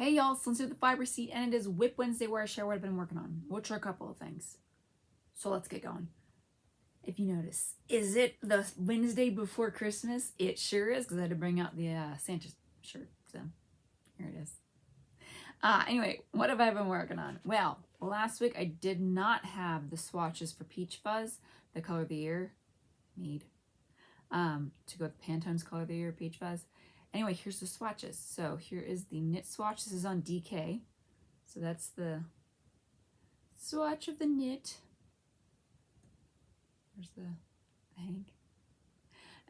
Hey y'all, so let's do the fiber seat, and it is WIP Wednesday where I share what I've been working on, which are a couple of things. So let's get going. If you notice, is it the Wednesday before Christmas? It sure is, because I had to bring out the Santa shirt, so here it is. Anyway, what have I been working on? Well, last week I did not have the swatches for Peach Fuzz, the color of the year, to go with Pantone's color of the year, Peach Fuzz. Anyway, here's the swatches. So here is the knit swatch. This is on DK. So that's the swatch of the knit. There's the hang.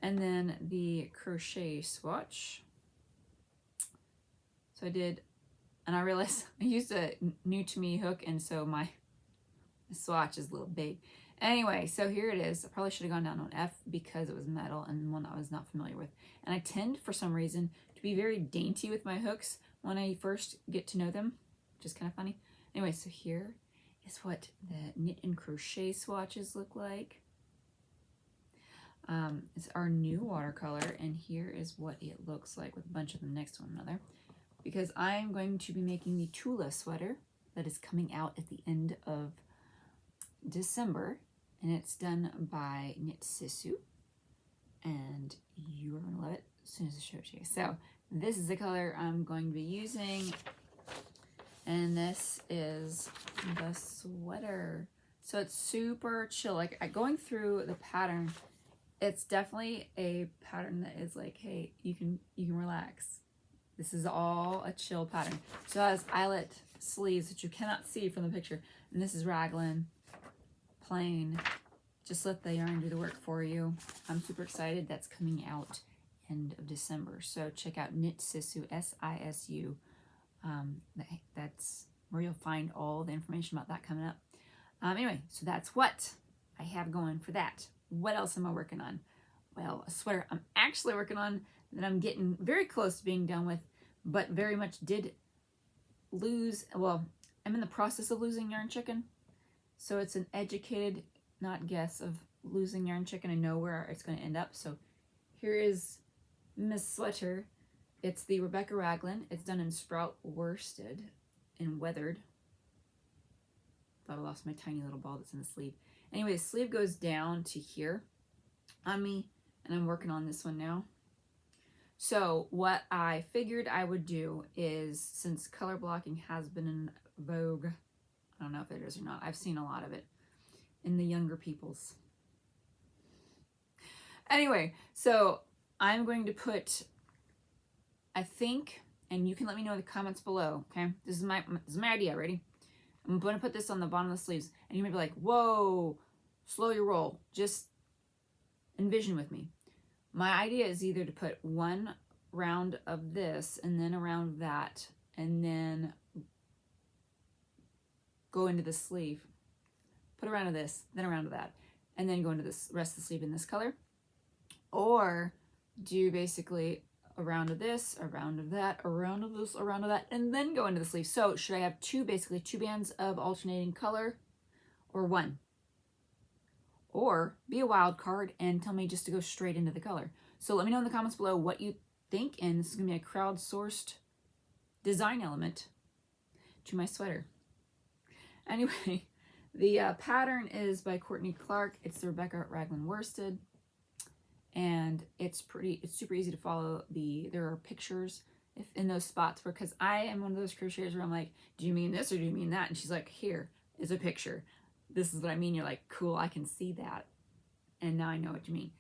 And then the crochet swatch. So I did, and I realized I used a new to me hook, and so my swatch is a little big. Anyway, so here it is. I probably should have gone down on F because it was metal and one I was not familiar with. And I tend, for some reason, to be very dainty with my hooks when I first get to know them, which is kind of funny. Anyway, so here is what the knit and crochet swatches look like. It's our new watercolor, and here is what it looks like with a bunch of them next to one another. Because I'm going to be making the Tuula sweater that is coming out at the end of December, and it's done by Knit Sisu, and you are going to love it as soon as I show it to you. So this is the color I'm going to be using, and this is the sweater. So it's super chill. Like, going through the pattern, it's definitely a pattern that is like, hey, you can relax. This is all a chill pattern. So it has eyelet sleeves that you cannot see from the picture, and this is Raglan. Plain. Just let the yarn do the work for you. I'm super excited. That's coming out end of December. So check out Knit Sisu, S-I-S-U. That's where you'll find all the information about that coming up. Anyway, so that's what I have going for that. What else am I working on? Well, a sweater I'm actually working on that I'm getting very close to being done with, but very much did lose. Well, I'm in the process of losing yarn chicken. So it's an educated, not guess, of losing yarn chicken. I know where it's going to end up. So here is Miss Sweater. It's the Rebecca Raglan. It's done in sprout worsted and weathered. Thought I lost my tiny little ball that's in the sleeve. Anyway, the sleeve goes down to here on me, and I'm working on this one now. So what I figured I would do is, since color blocking has been in vogue, I don't know if it is or not. I've seen a lot of it in the younger peoples. Anyway, so I'm going to put, I think, and you can let me know in the comments below, okay? This is my idea. Ready? I'm going to put this on the bottom of the sleeves, and you may be like, whoa, slow your roll. Just envision with me. My idea is either to put one round of this and then a round of that, and then go into the sleeve, put a round of this, then a round of that, and then go into this rest of the sleeve in this color. Or do basically a round of this, a round of that, a round of this, a round of that, and then go into the sleeve. So should I have basically two bands of alternating color, or one? Or be a wild card and tell me just to go straight into the color. So let me know in the comments below what you think, and this is going to be a crowdsourced design element to my sweater. Anyway, the pattern is by Courtney Clark. It's the Rebecca Raglan worsted, and it's super easy to follow. There are pictures in those spots, because I am one of those crocheters where I'm like, do you mean this or do you mean that? And she's like, here is a picture. This is what I mean. You're like, cool, I can see that, and now I know what you mean.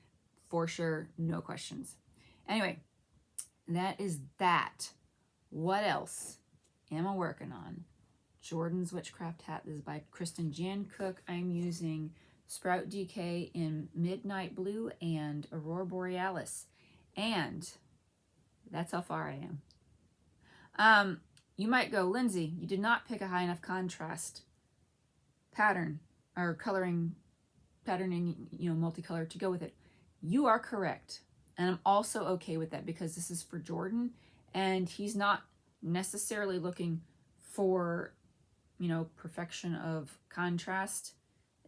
For sure, no questions. Anyway, that is that. What else am I working on? Jordan's Witchcraft Hat. This is by Kristen Jancuk. I'm using Sprout DK in Midnight Blue and Aurora Borealis. And that's how far I am. You might go, Lindsay, you did not pick a high enough contrast pattern or patterning, multicolor to go with it. You are correct. And I'm also okay with that, because this is for Jordan, and he's not necessarily looking for perfection of contrast.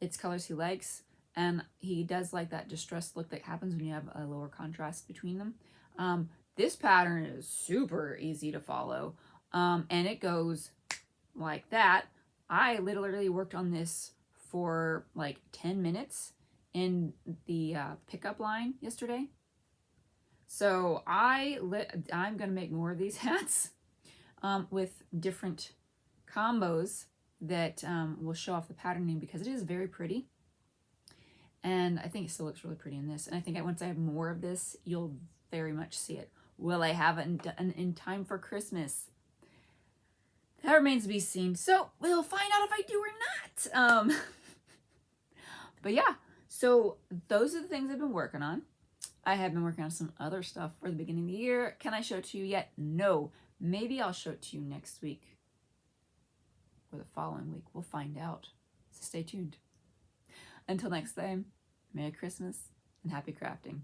It's colors he likes, and he does like that distressed look that happens when you have a lower contrast between them. This pattern is super easy to follow. And it goes like that. I literally worked on this for like 10 minutes in the pickup line yesterday. So I'm going to make more of these hats with different combos that will show off the patterning, because it is very pretty. And I think it still looks really pretty in this. And I think once I have more of this, you'll very much see it. Will I have it in time for Christmas? That remains to be seen. So we'll find out if I do or not. But yeah, so those are the things I've been working on. I have been working on some other stuff for the beginning of the year. Can I show it to you yet? No. Maybe I'll show it to you next week or the following week. We'll find out. So stay tuned. Until next time, Merry Christmas and happy crafting.